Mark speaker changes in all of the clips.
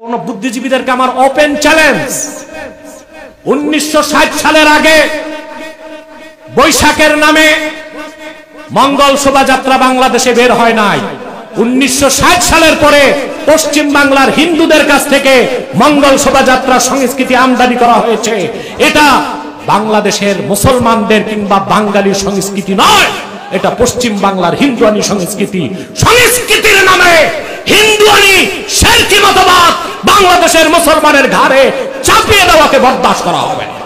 Speaker 1: কোন বুদ্ধিজীবীদেরকে আমার open challenge, 1960 সালের আগে বৈশাখের নামে মঙ্গল শোভাযাত্রা বাংলাদেশে বের হয় নাই। 1960 সালের পরে পশ্চিম বাংলার হিন্দুদের কাছ থেকে মঙ্গল শোভাযাত্রা সংস্কৃতি আমদানি করা হয়েছে। এটা বাংলাদেশের মুসলমানদের কিংবা বাঙালির সংস্কৃতি নয়, এটা পশ্চিম বাংলার হিন্দুয়ানি সংস্কৃতি। সংস্কৃতির নামে হিন্দুয়ানি শিরকি মতবাদ বাংলাদেশের মুসলমানের ঘাড়ে চাপিয়ে দেওয়াকে বরদাস্ত করা হবে না।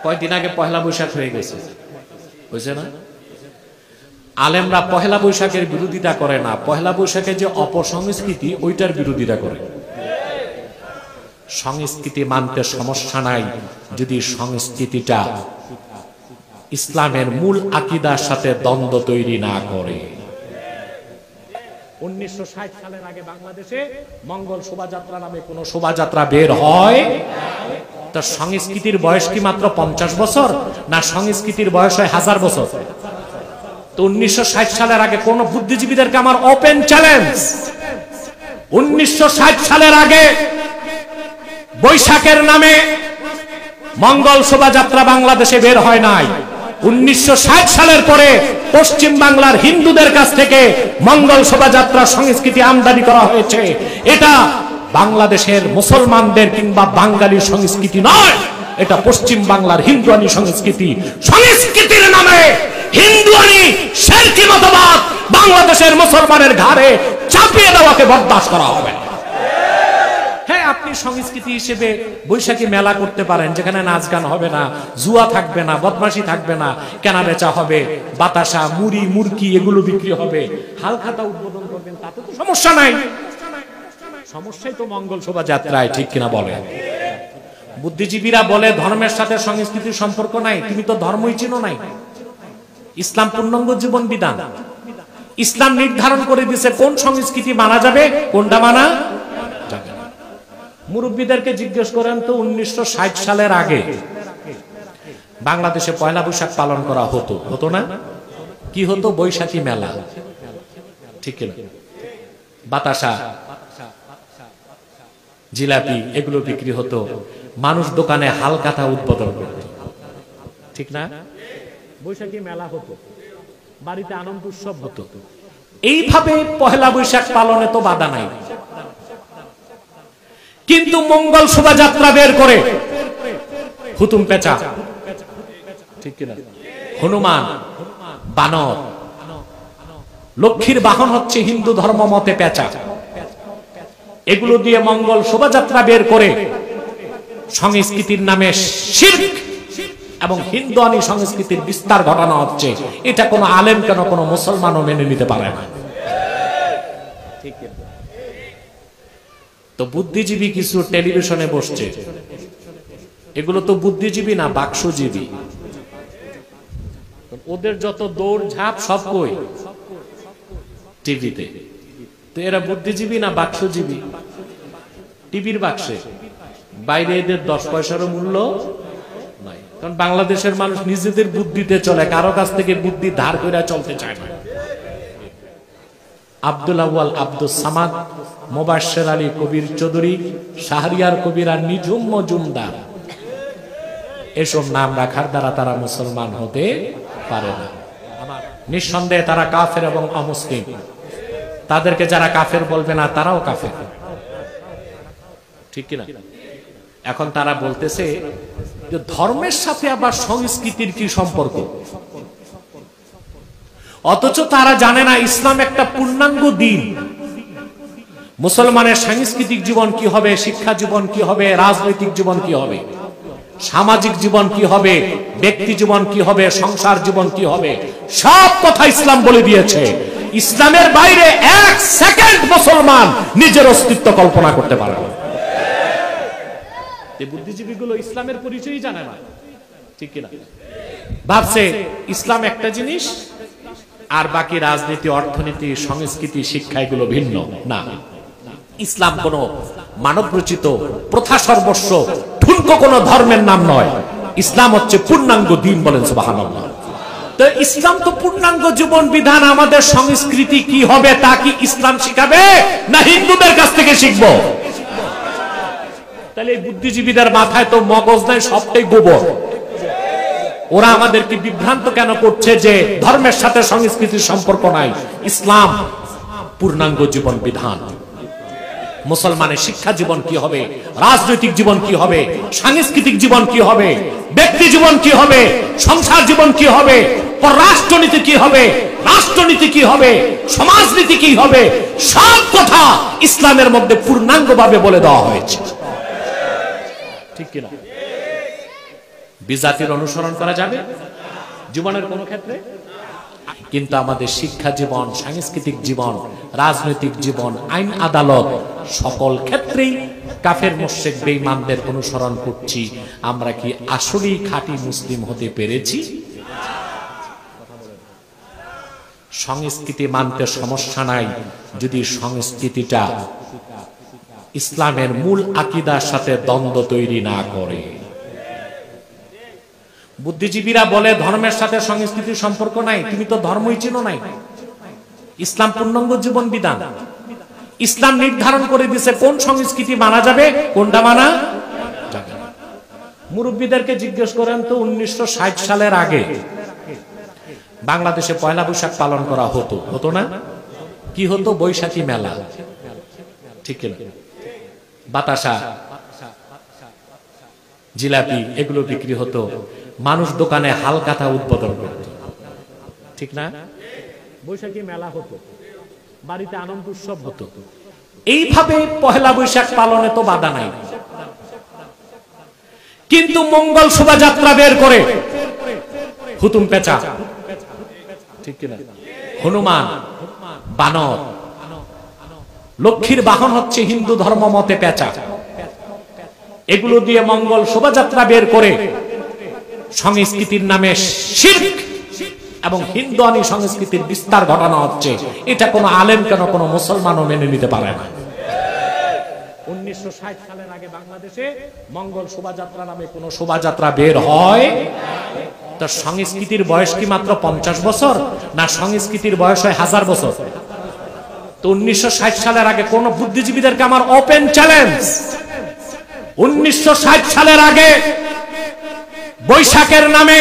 Speaker 1: কয়েকদিন আগে পহেলা বৈশাখ হয়ে গেছে, বুঝছে না? আলেমরা পহেলা বৈশাখের বিরোধিতা করে না, পহেলা বৈশাখের যে অপসংস্কৃতি ওইটার বিরোধিতা করে। সংস্কৃতি মানতে সমস্যা নাই যদি সংস্কৃতিটা ইসলামের মূল আকীদার সাথে দ্বন্দ্ব তৈরি না করে। 1960 সালের আগে বাংলাদেশে মঙ্গল শোভাযাত্রা নামে কোন শোভাযাত্রা বের হয়? তার সংস্কৃতির বয়স কি মাত্র 50 বছর, না সংস্কৃতির বয়স হয় 1000 বছর? তো 1960 সালের আগে কোন বুদ্ধিজীবীদেরকে আমার ওপেন চ্যালেঞ্জ, 1960 সালের আগে বৈশাখের নামে মঙ্গল শোভাযাত্রা বাংলাদেশে বের হয় নাই। 1960 সালের পরে পশ্চিম বাংলার হিন্দুদের কাছ থেকে মঙ্গল শোভাযাত্রা সংস্কৃতি আমদানি করা হয়েছে। এটা বাংলাদেশের মুসলমানদের কিংবা বাঙালির সংস্কৃতি নয়, এটা পশ্চিম বাংলার হিন্দুয়ানি সংস্কৃতি। সংস্কৃতির নামে হিন্দুয়ানি শিরকি মতবাদ বাংলাদেশের মুসলমানের ঘাড়ে চাপিয়ে দেওয়াকে বরদাস্ত করা হবে না। হ্যাঁ, আপনি সংস্কৃতি হিসেবে বৈশাখী মেলা করতে পারেন, যেখানে নাচ গান হবে না, জুয়া থাকবে না, বদমাশি থাকবে না, কেনা বেচা হবে, বাতাসা, মুড়ি, মুরকি এগুলো বিক্রি হবে, হালখাতা উদ্বোধন করবেন, তাতে তো সমস্যা নাই। সমস্যাই তো মঙ্গল শোভাযাত্রায়, ঠিক কিনা বলে? বুদ্ধিজীবীরা বলে ধর্মের সাথে সংস্কৃতির সম্পর্ক নাই। তুমি তো ধর্মই চিনো নাই। ইসলাম পূর্ণাঙ্গ জীবন বিধান। ইসলাম নির্ধারণ করে দিয়েছে কোন সংস্কৃতি মানা যাবে, কোনটা মানা যাবে না। মুরব্বীদেরকে জিজ্ঞেস করেন তো, 1960 সালের আগে বাংলাদেশে পয়লা বৈশাখ পালন করা হতো না? কি হতো? বৈশাখী মেলা, ঠিক কিনা? বাতাসা, জিলাপি এগুলো বিক্রি হতো, মানুষ দোকানে হালখাতা উদ্বোধন করত, ঠিক না? বৈশাখী মেলা হতো, বাড়িতে আনন্দ উৎসব হতো। এইভাবে পহেলা বৈশাখ পালনে তো বাধা নাই। কিন্তু মঙ্গল শোভাযাত্রা বের করে হুতুম পেঁচা, ঠিক কিনা? হনুমান, বানর, লক্ষ্মীর বাহন হচ্ছে হিন্দু ধর্ম মতে পেঁচা, এগুলো দিয়ে মঙ্গল শোভাযাত্রা বের করে সংস্কৃতির নামে শিরক এবং হিন্দুয়ানি সংস্কৃতির বিস্তার ঘটানো হচ্ছে। এটা কোনো আলেম কেন কোনো মুসলমানও মেনে নিতে পারে না। তো বুদ্ধিজীবী কিছু টেলিভিশনে বসছে, এগুলো তো বুদ্ধিজীবী না, বাক্সজীবী। ওদের যত দৌড় ঝাঁপ সব কই? টিভিতে। তো এরা বুদ্ধিজীবী না বাক্সজীবী? টিভির বাক্সে। বাইরে এদের 10 পয়সারও মূল্য নাই, কারণ বাংলাদেশের মানুষ নিজেদের বুদ্ধিতে চলে, কারো কাছ থেকে বুদ্ধি ধার করে চলতে চায় না। আব্দুল আউয়াল, আব্দুল সামাদ, মোবাশ্বের আলী, কবির চৌধুরী, শাহরিয়ার কবির আর নিঝুম মজুমদার, এসব নাম রাখার দ্বারা তারা মুসলমান হতে পারে না। নিঃসন্দেহে তারা কাফের এবং অমুসলিম। তাদেরকে যারা কাফের বলবে না, তারাও কাফের, ঠিক কিনা? এখন তারা বলতেছে যে ধর্মের সাথে আবার সংস্কৃতির কি সম্পর্ক? অথচ তারা জানে না ইসলাম একটা পূর্ণাঙ্গ দিন। মুসলমানের সাংস্কৃতিক জীবন কি হবে, শিক্ষা জীবন কি হবে, রাজনৈতিক জীবন কি হবে, সামাজিক জীবন কি হবে, ব্যক্তি জীবন কি হবে, সংসার জীবন কি হবে, সব কথা ইসলাম বলে দিয়েছে। ইসলামের বাইরে 1 সেকেন্ড মুসলমান নিজের অস্তিত্ব কল্পনা করতে পারে না। বুদ্ধিজীবীগুলো ইসলামের পরিচয়ই জানে না, ঠিক কিনা? ভাবছে ইসলাম একটা জিনিস আর বাকি রাজনীতি, অর্থনীতি, সংস্কৃতি, শিক্ষা এগুলো ভিন্ন। না, ইসলাম কোন মানব রচিত প্রথা সর্বস্ব ঠুনকো কোন ধর্মের নাম নয়। ইসলাম হচ্ছে পূর্ণাঙ্গ দিন, বলেন সুবহানাল্লাহ। তো তো ইসলাম তো পূর্ণাঙ্গ জীবন বিধান, আমাদের সংস্কৃতি কি হবে তা কি ইসলাম শিখাবে না হিন্দুদের কাছ থেকে শিখবো? তাহলে এই বুদ্ধিজীবীদের মাথায় তো মগজ নাই, সবটাই গোবর। ওরা আমাদেরকে বিভ্রান্ত কেন করছে যে ধর্মের সাথে সংস্কৃতির সম্পর্ক নাই? ইসলাম পূর্ণাঙ্গ জীবন বিধান। মুসলমানের শিক্ষা জীবন কি হবে, রাজনৈতিক জীবন কি হবে, সাংস্কৃতিক জীবন কি হবে, ব্যক্তি জীবন কি হবে, সংসার জীবন কি হবে, পররাষ্ট্রনীতি কি হবে, রাষ্ট্রনীতি কি হবে, সমাজনীতি কি হবে, সব কথা ইসলামের মধ্যে পূর্ণাঙ্গভাবে বলে দেওয়া হয়েছে। ঠিক কিনা? বিজাতির অনুসরণ করা যাবে জীবনের কোন ক্ষেত্রে? কিন্তু আমাদের শিক্ষা জীবন, সাংস্কৃতিক জীবন, রাজনৈতিক জীবন, আইন আদালত, সকল ক্ষেত্রেই কাফের মুশরিক বেঈমানদের অনুসরণ করছি। আমরা কি আসলেই খাঁটি মুসলিম হতে পেরেছি? সংস্কৃতি মানতে সমস্যা নাই যদি সংস্কৃতিটা ইসলামের মূল আকীদার সাথে দ্বন্দ্ব তৈরি না করে। বুদ্ধিজীবীরা বলে ধর্মের সাথে সংস্কৃতির সম্পর্ক নাই। তুমি তো ধর্মই চিনো নাই। ইসলাম পূর্ণাঙ্গ জীবন বিধান। ইসলাম নির্ধারণ করে দিয়েছে কোন সংস্কৃতি মানা যাবে, কোনটা মানা যাবে না। মুরব্বীদেরকে জিজ্ঞেস করেন তো 1960 সালের আগে বাংলাদেশে পয়লা বৈশাখ পালন করা হতো না? কি হতো? বৈশাখী মেলা, ঠিক না? বাতাসা, জিলাপি এগুলো বিক্রি হতো। মানুষ দোকানে হালকাথা উদ্বোধন করত, ঠিক না? বৈশাখী মেলা হতো, বাড়িতে আনন্দ উৎসব হতো। এইভাবে পহেলা বৈশাখ পালনে তো বাধা নাই। কিন্তু মঙ্গল শোভাযাত্রা বের করে হুতুম পেঁচা, ঠিক কিনা, হনুমান, বানর, লক্ষ্মীর বাহন হচ্ছে হিন্দু ধর্ম মতে পেঁচা, এগুলো দিয়ে মঙ্গল শোভাযাত্রা বের করে সংস্কৃতির নামে শিরক এবং হিন্দুয়ানি সংস্কৃতির বিস্তার ঘটানো হচ্ছে। এটা কোনো আলেম কেন কোনো মুসলমানও মেনে নিতে পারে না। 1960 সালের আগে বাংলাদেশে মঙ্গল শোভাযাত্রা নামে কোনো শোভাযাত্রা বের হয়? তার সংস্কৃতির বয়স কি মাত্র 50 বছর, না সংস্কৃতির বয়স হয় 1000 বছর? তো 1960 সালের আগে কোন বুদ্ধিজীবীদেরকে আমার ওপেন চ্যালেঞ্জ, 1960 সালের আগে বৈশাখের নামে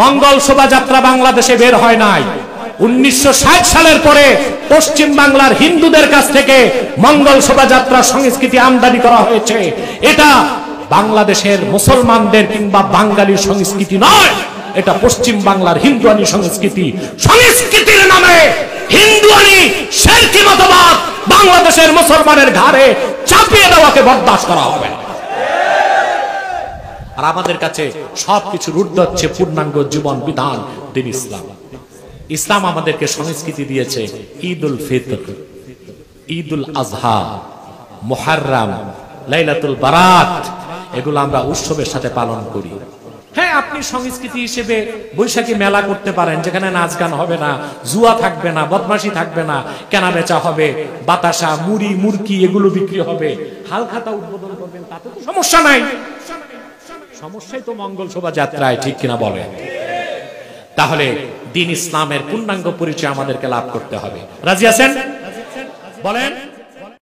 Speaker 1: মঙ্গল শোভাযাত্রা বাংলাদেশে বের হয় নাই। 1960 সালের পরে পশ্চিম বাংলার হিন্দুদের কাছ থেকে মঙ্গল শোভাযাত্রা সংস্কৃতি আমদানি করা হয়েছে। এটা বাংলাদেশের মুসলমানদের কিংবা বাঙালির সংস্কৃতি নয়, এটা পশ্চিম বাংলার হিন্দুয়ানি সংস্কৃতি। সংস্কৃতির নামে হিন্দুয়ানি শিরকি মতবাদ বাংলাদেশের মুসলমানের ঘাড়ে চাপিয়ে দেওয়াকে বরদাস্ত করা হবে না। আর আমাদের কাছে সবকিছুর ঊর্ধ্বে হচ্ছে পূর্ণাঙ্গ জীবন বিধান দিন ইসলাম। ইসলাম আমাদেরকে সংস্কৃতি দিয়েছে। ঈদুল ফিতর, ঈদুল আজহা, মুহররম, লাইলাতুল বারাত, এগুলো আমরা উৎসবের সাথে পালন করি। হ্যাঁ, আপনি সংস্কৃতি হিসেবে বৈশাখী মেলা করতে পারেন, যেখানে নাচ গান হবে না, জুয়া থাকবে না, বদমাশি থাকবে না, কেনা বেচা হবে, বাতাসা, মুড়ি, মুরকি এগুলো বিক্রি হবে, হালখাতা উদ্বোধন করবেন, তাতে তো সমস্যা নাই। সমস্যাই তো মঙ্গল শোভাযাত্রায়, ঠিক কিনা বলেন? তাহলে দিন ইসলামের পূর্ণাঙ্গ পরিচয় আমাদেরকে লাভ করতে হবে। রাজি আছেন? বলেন।